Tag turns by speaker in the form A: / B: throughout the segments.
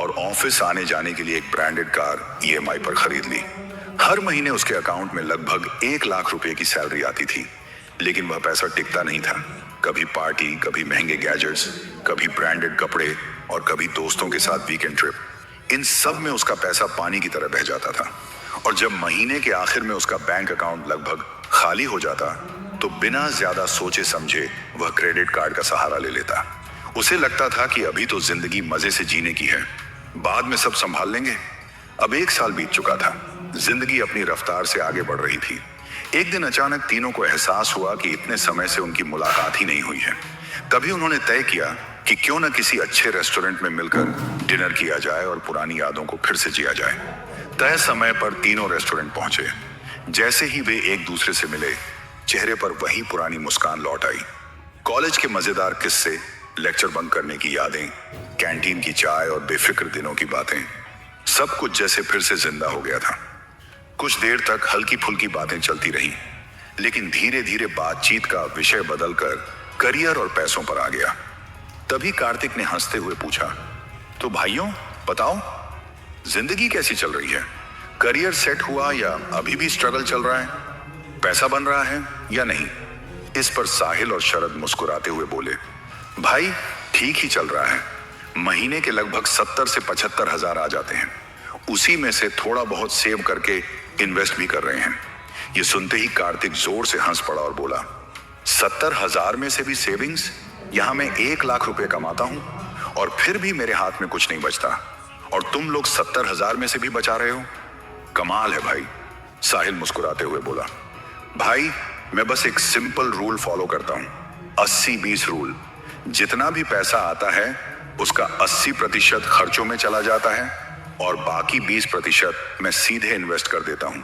A: और ऑफिस आने जाने के लिए एक ब्रांडेड कार ईएमआई पर खरीद ली। हर महीने उसके अकाउंट में लगभग 1 लाख रुपए की सैलरी आती थी, लेकिन वह पैसा टिकता नहीं था। कभी पार्टी, कभी महंगे गैजेट्स, कभी ब्रांडेड कपड़े और कभी दोस्तों के साथ वीकेंड ट्रिप। इन सब में उसका पैसा पानी की तरह बह जाता था। और जब महीने के आखिर में उसका बैंक अकाउंट लगभग खाली हो जाता तो बिना ज्यादा सोचे समझे वह क्रेडिट कार्ड का सहारा ले लेता। उसे लगता था कि अभी तो जिंदगी मजे से जीने की है, बाद में सब संभाल लेंगे। अब 1 साल बीत चुका था। जिंदगी अपनी रफ्तार से आगे बढ़ रही थी। एक दिन अचानक तीनों को एहसास हुआ कि इतने समय से उनकी मुलाकात ही नहीं हुई है। तभी उन्होंने तय किया कि क्यों न किसी अच्छे रेस्टोरेंट में मिलकर डिनर किया जाए और पुरानी यादों को फिर से जिया जाए। तय समय पर तीनों रेस्टोरेंट पहुंचे। जैसे ही वे एक दूसरे से मिले, चेहरे पर वही पुरानी मुस्कान लौट आई। कॉलेज के मजेदार किस्से, लेक्चर बंक करने की यादें, कैंटीन की चाय और बेफिक्र दिनों की बातें, सब कुछ जैसे फिर से जिंदा हो गया था। कुछ देर तक हल्की फुल्की बातें चलती रहीं, लेकिन धीरे धीरे बातचीत का विषय बदलकर करियर और पैसों पर आ गया। तभी कार्तिक ने हंसते हुए पूछा, तो भाइयों बताओ, जिंदगी कैसी चल रही है? करियर सेट हुआ या अभी भी स्ट्रगल चल रहा है? पैसा बन रहा है या नहीं? इस पर साहिल और शरद मुस्कुराते हुए बोले, भाई ठीक ही चल रहा है। महीने के लगभग 70 से 75 हजार आ जाते हैं। उसी में से थोड़ा बहुत सेव करके इन्वेस्ट भी कर रहे हैं। ये सुनते ही कार्तिक जोर से हंस पड़ा और बोला, 70 हजार में से भी सेविंग्स? यहां मैं 1 लाख रुपए कमाता हूं और फिर भी मेरे हाथ में कुछ नहीं बचता, और तुम लोग 70 हजार में से भी बचा रहे हो? कमाल है भाई। साहिल मुस्कुराते हुए बोला, भाई मैं बस एक सिंपल रूल फॉलो करता हूं, 80-20 रूल। जितना भी पैसा आता है उसका 80% खर्चों में चला जाता है और बाकी 20% मैं सीधे इन्वेस्ट कर देता हूं।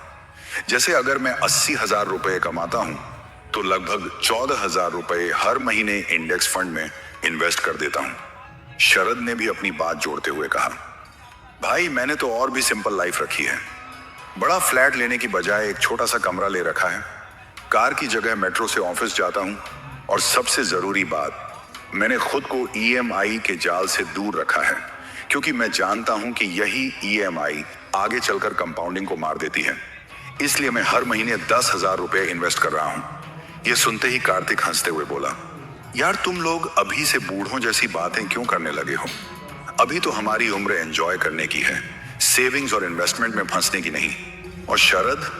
A: जैसे अगर मैं 80 हजार रुपए कमाता हूं तो लगभग 14 हजार रुपए हर महीने इंडेक्स फंड में इन्वेस्ट कर देता हूं। शरद ने भी अपनी बात जोड़ते हुए कहा, भाई मैंने तो और भी सिंपल लाइफ रखी है। बड़ा फ्लैट लेने की बजाय एक छोटा सा कमरा ले रखा है। कार की जगह मेट्रो से ऑफिस जाता हूं, और सबसे जरूरी बात, मैंने खुद को ईएमआई के जाल से दूर रखा है, क्योंकि मैं जानता हूं कि यही ईएमआई आगे चलकर कंपाउंडिंग को मार देती है। इसलिए मैं हर महीने 10 हजार रुपए इन्वेस्ट कर रहा हूं। यह सुनते ही कार्तिक हंसते हुए बोला, यार तुम लोग अभी से बूढ़ों जैसी बातें क्यों करने लगे हो? अभी तो हमारी उम्र एंजॉय करने की है, सेविंग्स और इन्वेस्टमेंट में फंसने की नहीं। और शरद,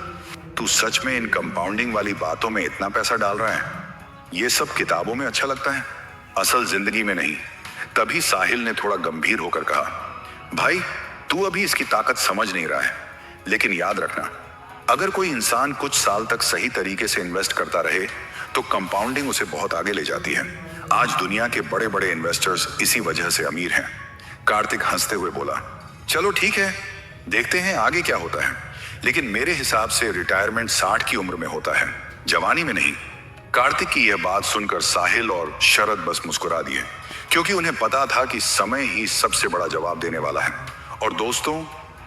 A: तू सच में इन कंपाउंडिंग वाली बातों में इतना पैसा डाल रहा है? ये सब किताबों में अच्छा लगता है, असल जिंदगी में नहीं। तभी साहिल ने थोड़ा गंभीर होकर कहा, भाई तू अभी इसकी ताकत समझ नहीं रहा है, लेकिन याद रखना, अगर कोई इंसान कुछ साल तक सही तरीके से इन्वेस्ट करता रहे तो कंपाउंडिंग उसे बहुत आगे ले जाती है। आज दुनिया के बड़े बड़े इन्वेस्टर्स इसी वजह से अमीर हैं। कार्तिक हंसते हुए बोला, चलो ठीक है, देखते हैं आगे क्या होता है, लेकिन मेरे हिसाब से रिटायरमेंट 60 की उम्र में होता है, जवानी में नहीं। कार्तिक की यह बात सुनकर साहिल और शरद बस मुस्कुरा दिए, क्योंकि उन्हें पता था कि समय ही सबसे बड़ा जवाब देने वाला है। और दोस्तों,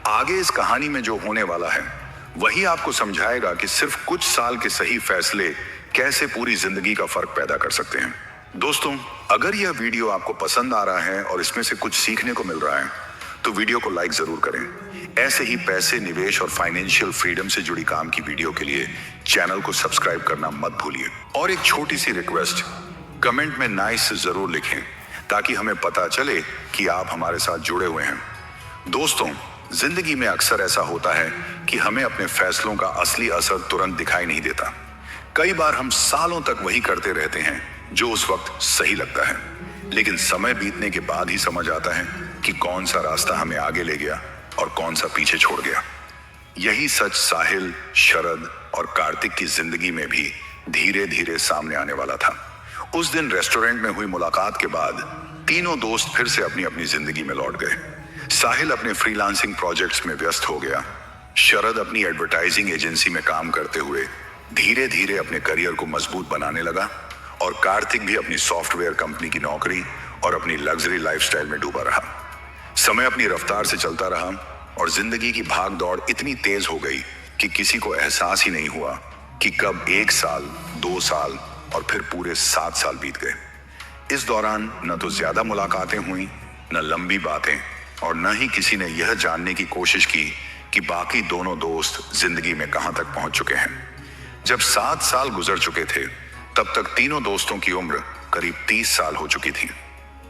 A: आगे इस कहानी में जो होने वाला है वही आपको समझाएगा कि सिर्फ कुछ साल के सही फैसले कैसे पूरी जिंदगी का फर्क पैदा कर सकते हैं। दोस्तों, अगर यह वीडियो आपको पसंद आ रहा है और इसमें से कुछ सीखने को मिल रहा है तो वीडियो को लाइक जरूर करें। ऐसे ही पैसे, निवेश और फाइनेंशियल फ्रीडम से जुड़ी काम की वीडियो के लिए चैनल को सब्सक्राइब करना मत भूलिए। और एक छोटी सी रिक्वेस्ट, कमेंट में नाइस जरूर लिखें ताकि हमें पता चले कि आप हमारे साथ जुड़े हुए हैं। दोस्तों, जिंदगी में अक्सर ऐसा होता है कि हमें अपने फैसलों का असली असर तुरंत दिखाई नहीं देता। कई बार हम सालों तक वही करते रहते हैं जो उस वक्त सही लगता है, लेकिन समय बीतने के बाद ही समझ आता है कि कौन सा रास्ता हमें आगे ले गया और कौन सा पीछे छोड़ गया। यही सच साहिल, शरद और कार्तिक की जिंदगी में भी धीरे धीरे सामने आने वाला था। उस दिन रेस्टोरेंट में हुई मुलाकात के बाद तीनों दोस्त फिर से अपनी अपनी जिंदगी में लौट गए। साहिल अपने फ्रीलांसिंग प्रोजेक्ट्स में व्यस्त हो गया। शरद अपनी एडवर्टाइजिंग एजेंसी में काम करते हुए धीरे धीरे अपने करियर को मजबूत बनाने लगा, और कार्तिक भी अपनी सॉफ्टवेयर कंपनी की नौकरी और अपनी लग्जरी लाइफस्टाइल में डूबा रहा। समय अपनी रफ्तार से चलता रहा और जिंदगी की भाग दौड़ इतनी तेज हो गई कि किसी को एहसास ही नहीं हुआ कि कब 1 साल, 2 साल और फिर पूरे 7 साल बीत गए। इस दौरान न तो ज्यादा मुलाकातें हुई, न लंबी बातें, और न ही किसी ने यह जानने की कोशिश की कि बाकी दोनों दोस्त जिंदगी में कहां तक पहुंच चुके हैं। जब 7 साल गुजर चुके थे, तब तक तीनों दोस्तों की उम्र करीब 30 साल हो चुकी थी।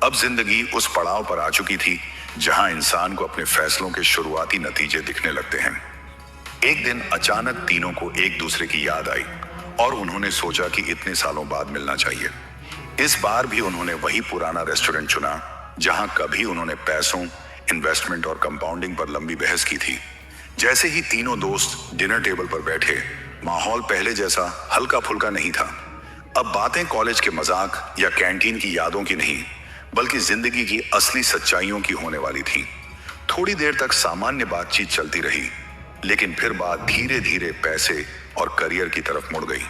A: अब जिंदगी उस पड़ाव पर आ चुकी थी जहां इंसान को अपने फैसलों के शुरुआती नतीजे दिखने लगते हैं। एक दिन अचानक तीनों को एक दूसरे की याद आई और उन्होंने सोचा कि इतने सालों बाद मिलना चाहिए। इस बार भी उन्होंने वही पुराना रेस्टोरेंट चुना जहां कभी उन्होंने पैसों, इन्वेस्टमेंट और कंपाउंडिंग पर लंबी बहस की थी। जैसे ही तीनों दोस्त डिनर टेबल पर बैठे, माहौल पहले जैसा हल्का फुल्का नहीं था। अब बातें कॉलेज के मजाक या कैंटीन की यादों की नहीं, बल्कि जिंदगी की असली सच्चाइयों की होने वाली थी। थोड़ी देर तक सामान्य बातचीत चलती रही, लेकिन फिर बात धीरे धीरे पैसे और करियर की तरफ मुड़ गई।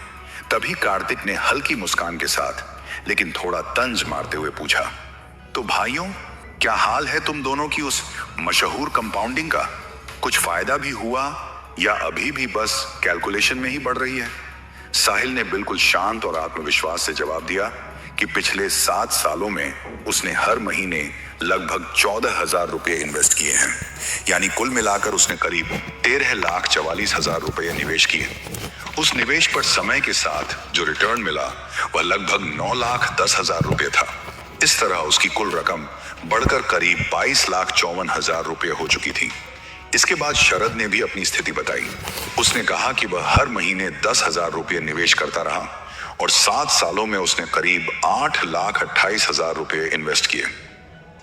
A: तभी कार्तिक ने हल्की मुस्कान के साथ, लेकिन थोड़ा तंज मारते हुए पूछा, तो भाइयों, क्या हाल है तुम दोनों की उस मशहूर कंपाउंडिंग का? कुछ फायदा भी हुआ या अभी भी बस कैलकुलेशन में ही बढ़ रही है? साहिल ने बिल्कुल शांत और आत्मविश्वास से जवाब दिया कि पिछले 7 सालों में उसने हर महीने लगभग 14,000 रुपये इन्वेस्ट किए हैं। यानी कुल मिलाकर उसने करीब 13,44,000 रुपये निवेश किए। उस निवेश पर समय के साथ जो रिटर्न मिला वह लगभग 9,10,000 रुपये था। इस तरह उसकी कुल रकम बढ़कर करीब 22,54,000 रुपये हो चुकी थी। इसके बाद शरद ने भी अपनी स्थिति बताई। उसने कहा कि वह हर महीने 10,000 रुपये निवेश करता रहा और 7 सालों में उसने करीब 8,28,000 रुपये इन्वेस्ट किए।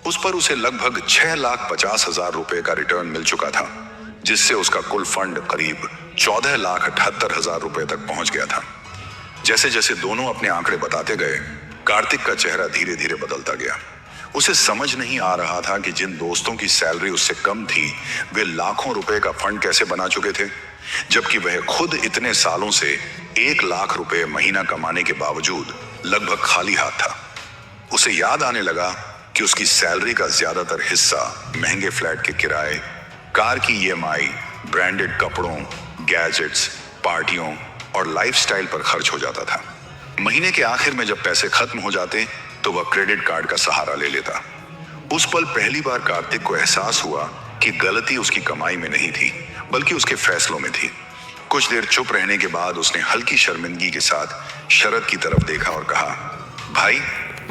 A: उस पर उसे लगभग 6,50,000 रुपये का रिटर्न मिल चुका था, जिससे उसका कुल फंड करीब 14,78,000 रुपये तक पहुंच गया था। जैसे जैसे दोनों अपने आंकड़े बताते गए, कार्तिक का चेहरा धीरे धीरे बदलता गया। उसे समझ नहीं आ रहा था कि जिन दोस्तों की सैलरी उससे कम थी, वे लाखों रुपए का फंड कैसे बना चुके थे, जबकि वह खुद इतने सालों से 1 लाख रुपए महीना कमाने के बावजूद लगभग खाली हाथ था। उसे याद आने लगा कि उसकी सैलरी का ज्यादातर हिस्सा महंगे फ्लैट के किराए, कार की ईएमआई, ब्रांडेड कपड़ों, गैजेट्स, पार्टियों और लाइफस्टाइल पर खर्च हो जाता था। महीने के आखिर में जब पैसे खत्म हो जाते तो वह क्रेडिट कार्ड का सहारा ले लेता। उस पल पहली बार कार्तिक को एहसास हुआ कि गलती उसकी कमाई में नहीं थी, बल्कि उसके फैसलों में थी। कुछ देर चुप रहने के बाद उसने हल्की शर्मिंदगी के साथ शरद की तरफ देखा और कहा, भाई,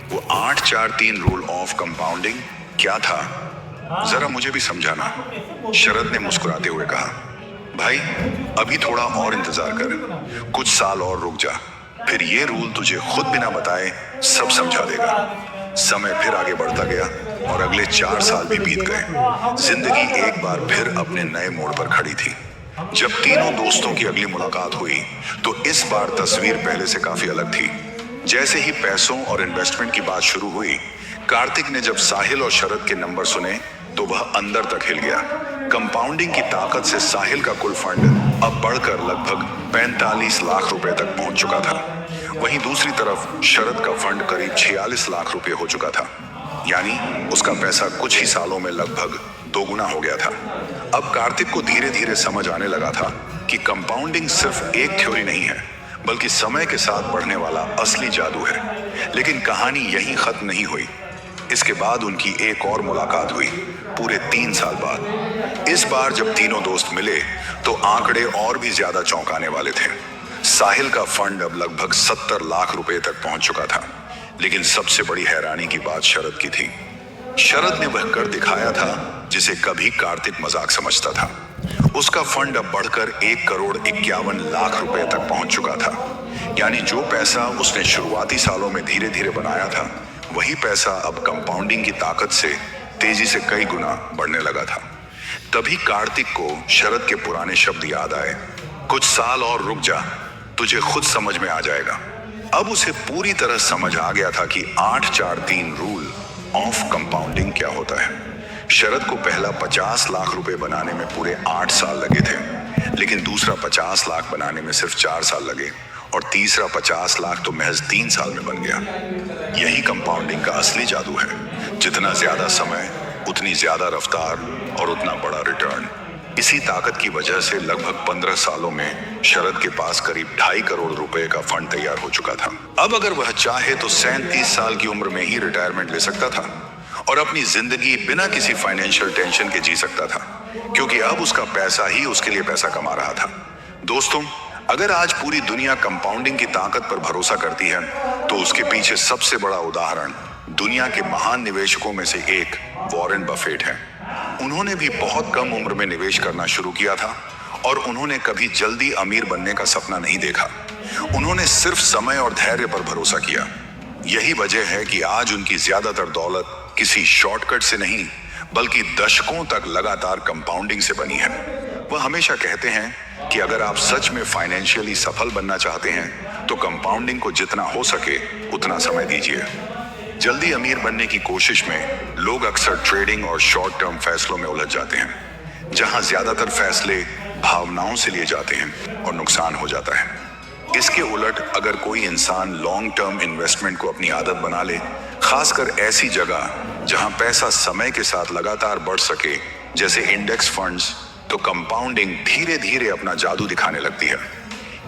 A: वो 8-4-3 रूल ऑफ कंपाउंडिंग क्या था? जरा मुझे भी समझाना। शरद ने मुस्कुराते हुए कहा, भाई, अभी थोड़ा और इंतजार कर, कुछ साल और रुक जा, फिर ये रूल तुझे खुद बिना बताए सब समझा देगा। समय फिर आगे बढ़ता गया और अगले 4 साल भी बीत गए। जिंदगी एक बार फिर अपने नए मोड़ पर खड़ी थी। जब तीनों दोस्तों की अगली मुलाकात हुई तो इस बार तस्वीर पहले से काफी अलग थी। जैसे ही पैसों और इन्वेस्टमेंट की बात शुरू हुई, कार्तिक ने जब साहिल और शरद के नंबर सुने तो वह अंदर तक हिल गया। कंपाउंडिंग की ताकत से साहिल का कुल फंड अब बढ़कर लगभग 45 लाख रुपए तक पहुंच चुका था। वहीं दूसरी तरफ शरद का फंड करीब 46 लाख रुपए हो चुका था। यानी उसका पैसा कुछ ही सालों में लगभग दोगुना हो गया था। अब कार्तिक को धीरे धीरे समझ आने लगा था कि कंपाउंडिंग सिर्फ एक थ्योरी नहीं है, बल्कि समय के साथ बढ़ने वाला असली जादू है। लेकिन कहानी यहीं खत्म नहीं हुई। इसके बाद उनकी एक और मुलाकात हुई, पूरे 3 साल बाद। इस बार जब तीनों दोस्त मिले तो आंकड़े और भी ज्यादा चौंकाने वाले थे। साहिल का फंड अब लगभग 70 लाख रुपए तक पहुंच चुका था। लेकिन सबसे बड़ी हैरानी की बात शरद की थी। शरद ने वह कर दिखाया था जिसे कभी कार्तिक मजाक समझता था। उसका फंड अब बढ़कर 1,51,00,000 रुपए तक पहुंच चुका था। यानी जो पैसा उसने शुरुआती सालों में धीरे धीरे बनाया था, वही पैसा अब कंपाउंडिंग की ताकत से तेजी से कई गुना बढ़ने लगा था। तभी कार्तिक को शरद के पुराने शब्द याद आए, कुछ साल और रुक जा, तुझे खुद समझ में आ जाएगा। अब उसे पूरी तरह समझ आ गया था कि 8-4-3 रूल ऑफ कंपाउंडिंग क्या होता है। शरद को पहला 50 लाख रुपए बनाने में पूरे 8 साल लगे थे, लेकिन दूसरा 50 लाख बनाने में सिर्फ 4 साल लगे और तीसरा 50 लाख तो महज 3 साल में बन गया। यही कंपाउंडिंग का असली जादू है। जितना ज्यादा समय, उतनी ज्यादा रफ्तार और उतना बड़ा रिटर्न। इसी ताकत की वजह से लगभग 15 सालों में शरद के पास करीब 2.5 करोड़ रुपए का फंड तैयार हो चुका था। अब अगर वह चाहे तो 37 साल की उम्र में ही रिटायरमेंट ले सकता था और अपनी जिंदगी बिना किसी फाइनेंशियल टेंशन के जी सकता था, क्योंकि अब उसका पैसा ही उसके लिए पैसा कमा रहा था। दोस्तों, अगर आज पूरी दुनिया कंपाउंडिंग की ताकत पर भरोसा करती है, तो उसके पीछे सबसे बड़ा उदाहरण दुनिया के महान निवेशकों में से एक वॉरेन बफेट है। उन्होंने भी बहुत कम उम्र में निवेश करना शुरू किया था और उन्होंने कभी जल्दी अमीर बनने का सपना नहीं देखा। उन्होंने सिर्फ समय और धैर्य पर भरोसा किया। यही वजह है कि आज उनकी ज्यादातर दौलत किसी शॉर्टकट से नहीं, बल्कि दशकों तक लगातार कंपाउंडिंग से बनी है। वह हमेशा कहते हैं कि अगर आप सच में फाइनेंशियली सफल बनना चाहते हैं, तो कंपाउंडिंग को जितना हो सके उतना समय दीजिए। जल्दी अमीर बनने की कोशिश में लोग अक्सर ट्रेडिंग और शॉर्ट टर्म फैसलों में उलझ जाते हैं, जहां ज्यादातर फैसले भावनाओं से लिए जाते हैं और नुकसान हो जाता है। इसके उलट अगर कोई इंसान लॉन्ग टर्म इन्वेस्टमेंट को अपनी आदत बना ले, खासकर ऐसी जगह जहां पैसा समय के साथ लगातार बढ़ सके, जैसे इंडेक्स फंड्स, तो कंपाउंडिंग धीरे धीरे अपना जादू दिखाने लगती है।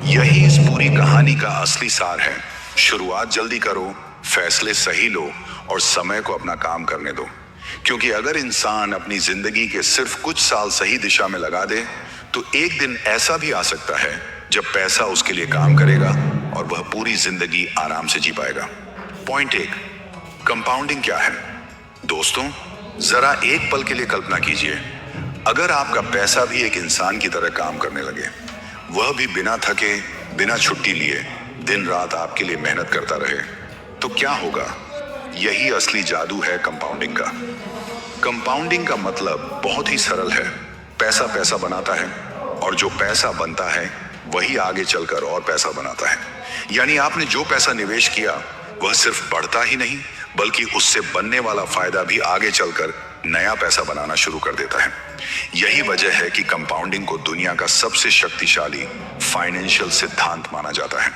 A: यही इस पूरी कहानी का असली सार है। शुरुआत जल्दी करो, फैसले सही लो और समय को अपना काम करने दो, क्योंकि अगर इंसान अपनी जिंदगी के सिर्फ कुछ साल सही दिशा में लगा दे, तो एक दिन ऐसा भी आ सकता है जब पैसा उसके लिए काम करेगा और वह पूरी जिंदगी आराम से जी पाएगा। पॉइंट 1, कंपाउंडिंग क्या है? दोस्तों, जरा एक पल के लिए कल्पना कीजिए, अगर आपका पैसा भी एक इंसान की तरह काम करने लगे, वह भी बिना थके, बिना छुट्टी लिए दिन रात आपके लिए मेहनत करता रहे, तो क्या होगा? यही असली जादू है कंपाउंडिंग का। कंपाउंडिंग का मतलब बहुत ही सरल है। पैसा पैसा बनाता है और जो पैसा बनता है वही आगे चलकर और पैसा बनाता है। यानी आपने जो पैसा निवेश किया वह सिर्फ बढ़ता ही नहीं, बल्कि उससे बनने वाला फायदा भी आगे चलकर नया पैसा बनाना शुरू कर देता है। यही वजह है कि कंपाउंडिंग को दुनिया का सबसे शक्तिशाली फाइनेंशियल सिद्धांत माना जाता है।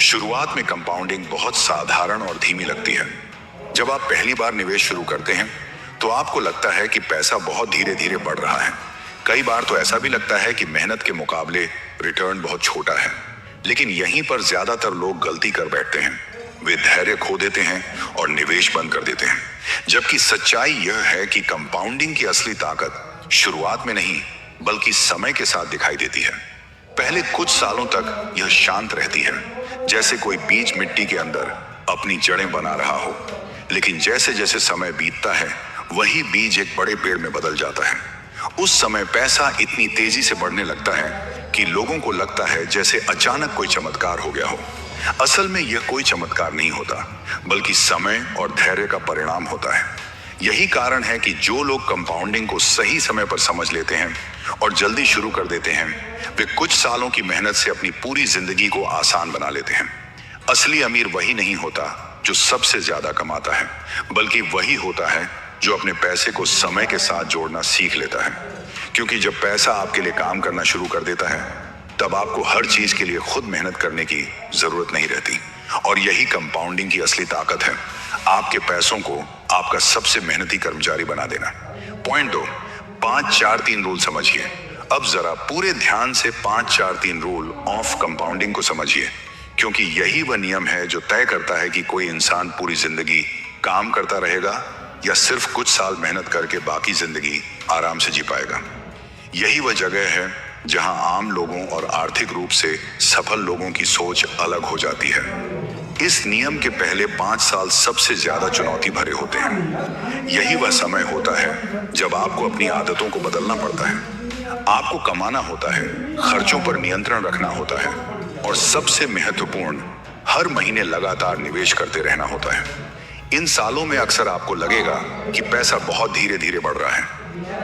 A: शुरुआत में कंपाउंडिंग बहुत साधारण और धीमी लगती है। जब आप पहली बार निवेश शुरू करते हैं, तो आपको लगता है कि पैसा बहुत धीरे धीरे बढ़ रहा है। कई बार तो ऐसा भी लगता है कि मेहनत के मुकाबले रिटर्न बहुत छोटा है। लेकिन यहीं पर ज्यादातर लोग गलती कर बैठते हैं। वे धैर्य खो देते हैं और निवेश बंद कर देते हैं। जबकि सच्चाई यह है कि कंपाउंडिंग की असली ताकत शुरुआत में नहीं, बल्कि समय के साथ दिखाई देती है। पहले कुछ सालों तक यह शांत रहती है, जैसे कोई बीज मिट्टी के अंदर अपनी जड़ें बना रहा हो। लेकिन जैसे जैसे समय बीतता है, वही बीज एक बड़े पेड़ में बदल जाता है। उस समय पैसा इतनी तेजी से बढ़ने लगता है कि लोगों को लगता है जैसे अचानक कोई चमत्कार हो गया हो। असल में यह कोई चमत्कार नहीं होता, बल्कि समय और धैर्य का परिणाम होता है। यही कारण है कि जो लोग कंपाउंडिंग को सही समय पर समझ लेते हैं और जल्दी शुरू कर देते हैं, वे कुछ सालों की मेहनत से अपनी पूरी जिंदगी को आसान बना लेते हैं। असली अमीर वही नहीं होता जो सबसे ज्यादा कमाता है, बल्कि वही होता है जो अपने पैसे को समय के साथ जोड़ना सीख लेता है। क्योंकि जब पैसा आपके लिए काम करना शुरू कर देता है, तब आपको हर चीज के लिए खुद मेहनत करने की जरूरत नहीं रहती। और यही कंपाउंडिंग की असली ताकत है, आपके पैसों को आपका सबसे मेहनती कर्मचारी बना देना। पॉइंट 2, 5-4-3 रूल समझिए। अब जरा पूरे ध्यान से 5-4-3 रूल ऑफ कंपाउंडिंग को समझिए, क्योंकि यही वह नियम है जो तय करता है कि कोई इंसान पूरी जिंदगी काम करता रहेगा या सिर्फ कुछ साल मेहनत करके बाकी जिंदगी आराम से जी पाएगा। यही वह जगह है जहां आम लोगों और आर्थिक रूप से सफल लोगों की सोच अलग हो जाती है। इस नियम के पहले 5 साल सबसे ज्यादा चुनौती भरे होते हैं। यही वह समय होता है जब आपको अपनी आदतों को बदलना पड़ता है। आपको कमाना होता है, खर्चों पर नियंत्रण रखना होता है और सबसे महत्वपूर्ण, हर महीने लगातार निवेश करते रहना होता है। इन सालों में अक्सर आपको लगेगा कि पैसा बहुत धीरे धीरे बढ़ रहा है।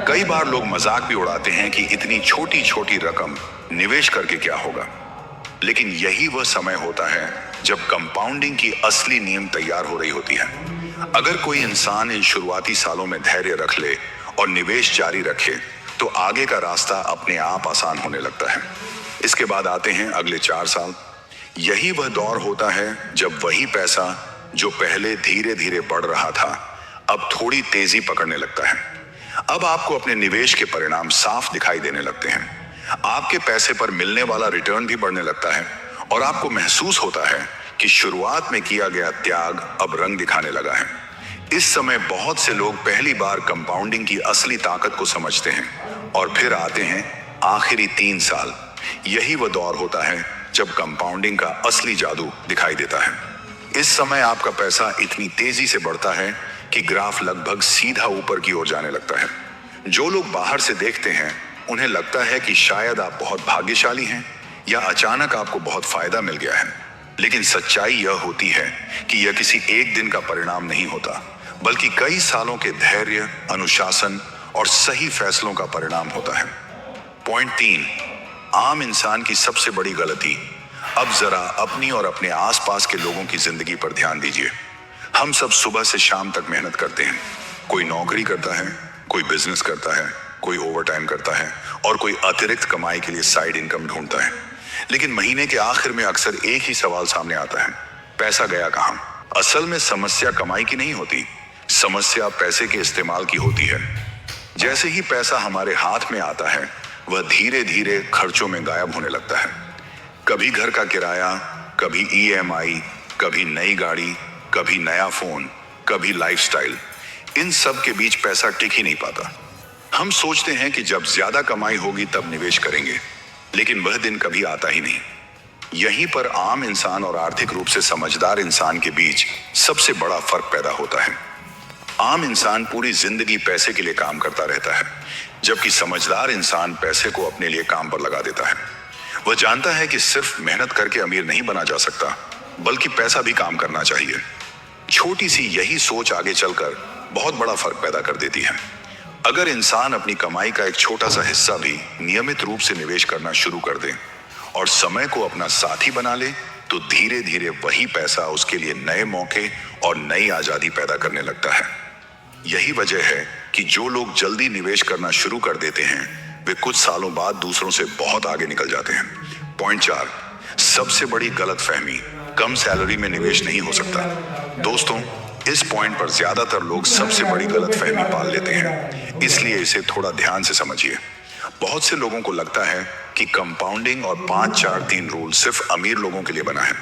A: कई बार लोग मजाक भी उड़ाते हैं कि इतनी छोटी छोटी रकम निवेश करके क्या होगा। लेकिन यही वह समय होता है जब कंपाउंडिंग की असली नींव तैयार हो रही होती है। अगर कोई इंसान इन शुरुआती सालों में धैर्य रख ले और निवेश जारी रखे, तो आगे का रास्ता अपने आप आसान होने लगता है। इसके बाद आते हैं अगले 4 साल। यही वह दौर होता है जब वही पैसा जो पहले धीरे धीरे बढ़ रहा था, अब थोड़ी तेजी पकड़ने लगता है। अब आपको अपने निवेश के परिणाम साफ दिखाई देने लगते हैं। आपके पैसे पर मिलने वाला रिटर्न भी बढ़ने लगता है और आपको महसूस होता है कि शुरुआत में किया गया त्याग अब रंग दिखाने लगा है। इस समय बहुत से लोग पहली बार कंपाउंडिंग की असली ताकत को समझते हैं और फिर आते हैं आखिरी 3 साल। यही वह दौर होता है जब कंपाउंडिंग का असली जादू दिखाई देता है। इस समय आपका पैसा इतनी तेजी से बढ़ता है कि ग्राफ लगभग सीधा ऊपर की ओर जाने लगता है। जो लोग बाहर से देखते हैं उन्हें लगता है कि शायद आप बहुत भाग्यशाली हैं या अचानक आपको बहुत फायदा मिल गया है, लेकिन सच्चाई यह होती है कि यह किसी एक दिन का परिणाम नहीं होता, बल्कि कई सालों के धैर्य, अनुशासन और सही फैसलों का परिणाम होता है। पॉइंट 3, आम इंसान की सबसे बड़ी गलती। अब जरा अपनी और अपने आसपास के लोगों की जिंदगी पर ध्यान दीजिए। हम सब सुबह से शाम तक मेहनत करते हैं। कोई नौकरी करता है, कोई बिजनेस करता है, कोई ओवरटाइम करता है और कोई अतिरिक्त कमाई के लिए साइड इनकम ढूंढता है। लेकिन महीने के आखिर में अक्सर एक ही सवाल सामने आता है, पैसा गया कहां? असल में समस्या कमाई की नहीं होती, समस्या पैसे के इस्तेमाल की होती है। जैसे ही पैसा हमारे हाथ में आता है, वह धीरे धीरे खर्चों में गायब होने लगता है। कभी घर का किराया, कभी EMI, कभी नई गाड़ी, कभी नया फोन, कभी लाइफस्टाइल। इन सब के बीच पैसा टिक ही नहीं पाता। हम सोचते हैं कि जब ज्यादा कमाई होगी तब निवेश करेंगे, लेकिन वह दिन कभी आता ही नहीं। यहीं पर आम इंसान और आर्थिक रूप से समझदार इंसान के बीच सबसे बड़ा फर्क पैदा होता है। आम इंसान पूरी जिंदगी पैसे के लिए काम करता रहता है, जबकि समझदार इंसान पैसे को अपने लिए काम पर लगा देता है। वह जानता है कि सिर्फ मेहनत करके अमीर नहीं बना जा सकता, बल्कि पैसा भी काम करना चाहिए। छोटी सी यही सोच आगे चलकर बहुत बड़ा फर्क पैदा कर देती है। अगर इंसान अपनी कमाई का एक छोटा सा हिस्सा भी नियमित रूप से निवेश करना शुरू कर दे और समय को अपना साथी बना ले, तो धीरे धीरे वही पैसा उसके लिए नए मौके और नई आजादी पैदा करने लगता है। यही वजह है कि जो लोग जल्दी निवेश करना शुरू कर देते हैं, वे कुछ सालों बाद दूसरों से बहुत आगे निकल जाते हैं। पॉइंट 4, सबसे बड़ी गलतफहमी, कम सैलरी में निवेश नहीं हो सकता। दोस्तों, इस पॉइंट पर ज्यादातर लोग सबसे बड़ी गलतफहमी पाल लेते हैं, इसलिए इसे थोड़ा ध्यान से समझिए। बहुत से लोगों को लगता है कि कंपाउंडिंग और 5-4-3 रूल सिर्फ अमीर लोगों के लिए बना है।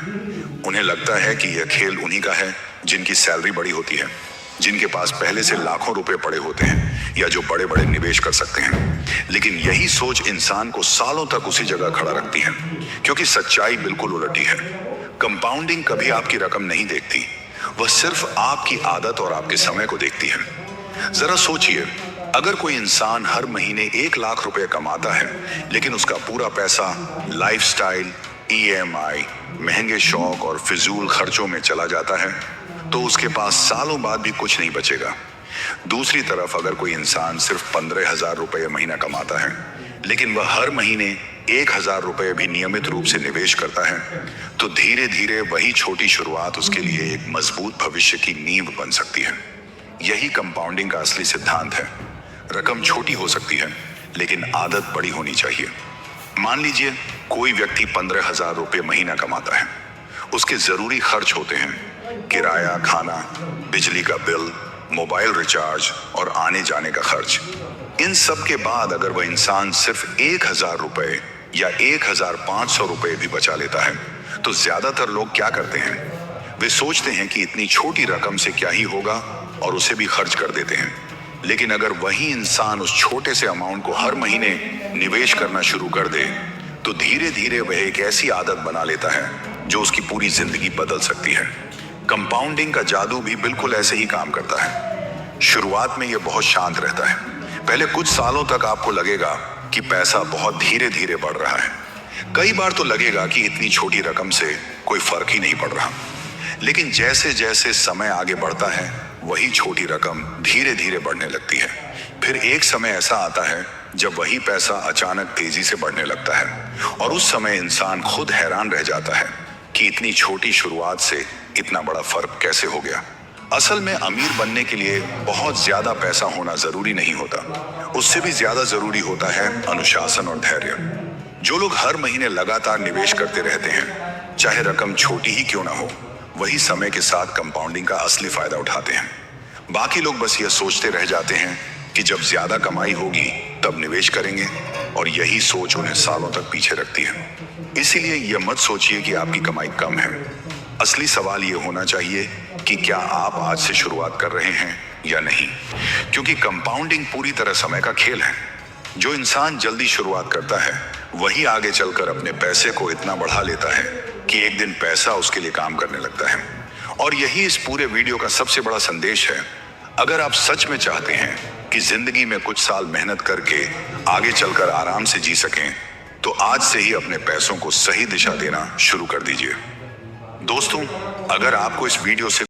A: उन्हें लगता है कि यह खेल उन्हीं का है जिनकी सैलरी बड़ी होती है, जिनके पास पहले से लाखों रुपए पड़े होते हैं या जो बड़े बड़े निवेश कर सकते हैं। लेकिन यही सोच इंसान को सालों तक उसी जगह खड़ा रखती है, क्योंकि सच्चाई बिल्कुल उलटी है। कंपाउंडिंग कभी आपकी रकम नहीं देखती, वह सिर्फ आपकी आदत और आपके समय को देखती है। जरा सोचिए, अगर कोई इंसान हर महीने 1 लाख रुपए कमाता है, लेकिन उसका पूरा पैसा लाइफस्टाइल, EMI, महंगे शौक और फिजूल खर्चों में चला जाता है, तो उसके पास सालों बाद भी कुछ नहीं बचेगा। दूसरी तरफ अगर कोई इंसान सिर्फ 15,000 रुपये महीना कमाता है, लेकिन वह हर महीने 1,000 रुपये भी नियमित रूप से निवेश करता है, तो धीरे धीरे वही छोटी शुरुआत उसके लिए एक मजबूत भविष्य की नींव बन सकती है। यही कंपाउंडिंग का असली सिद्धांत है। रकम छोटी हो सकती है, लेकिन आदत बड़ी होनी चाहिए। मान लीजिए कोई व्यक्ति 15,000 रुपये महीना कमाता है। उसके जरूरी खर्च होते हैं, किराया, खाना, बिजली का बिल, मोबाइल रिचार्ज और आने जाने का खर्च। इन सब के बाद अगर वह इंसान सिर्फ 1,000 रुपए या 1,500 रुपए भी बचा लेता है, तो ज्यादातर लोग क्या करते हैं? वे सोचते हैं कि इतनी छोटी रकम से क्या ही होगा और उसे भी खर्च कर देते हैं। लेकिन अगर वही इंसान उस छोटे से अमाउंट को हर महीने निवेश करना शुरू कर दे, तो धीरे धीरे वह एक ऐसी आदत बना लेता है जो उसकी पूरी जिंदगी बदल सकती है। कंपाउंडिंग का जादू भी बिल्कुल ऐसे ही काम करता है। शुरुआत में यह बहुत शांत रहता है। पहले कुछ सालों तक आपको लगेगा कि पैसा बहुत धीरे धीरे बढ़ रहा है। कई बार तो लगेगा कि इतनी छोटी रकम से कोई फर्क ही नहीं पड़ रहा। लेकिन जैसे जैसे समय आगे बढ़ता है, वही छोटी रकम धीरे धीरे बढ़ने लगती है। फिर एक समय ऐसा आता है जब वही पैसा अचानक तेजी से बढ़ने लगता है, और उस समय इंसान खुद हैरान रह जाता है कि इतनी छोटी शुरुआत से इतना बड़ा फर्क कैसे हो गया। असल में अमीर बनने के लिए बहुत ज्यादा पैसा होना जरूरी नहीं होता, उससे भी ज्यादा जरूरी होता है अनुशासन और धैर्य। जो लोग हर महीने लगातार निवेश करते रहते हैं, चाहे रकम छोटी ही क्यों ना हो, वही समय के साथ कंपाउंडिंग का असली फायदा उठाते हैं। बाकी लोग बस ये सोचते रह जाते हैं कि जब ज्यादा कमाई होगी तब निवेश करेंगे, और यही सोच उन्हें सालों तक पीछे रखती है। इसीलिए यह मत सोचिए कि आपकी कमाई कम है। असली सवाल ये होना चाहिए कि क्या आप आज से शुरुआत कर रहे हैं या नहीं, क्योंकि कंपाउंडिंग पूरी तरह समय का खेल है। जो इंसान जल्दी शुरुआत करता है वही आगे चलकर अपने पैसे को इतना बढ़ा लेता है कि एक दिन पैसा उसके लिए काम करने लगता है। और यही इस पूरे वीडियो का सबसे बड़ा संदेश है। अगर आप सच में चाहते हैं कि जिंदगी में कुछ साल मेहनत करके आगे चलकर आराम से जी सकें, तो आज से ही अपने पैसों को सही दिशा देना शुरू कर दीजिए। दोस्तों, अगर आपको इस वीडियो से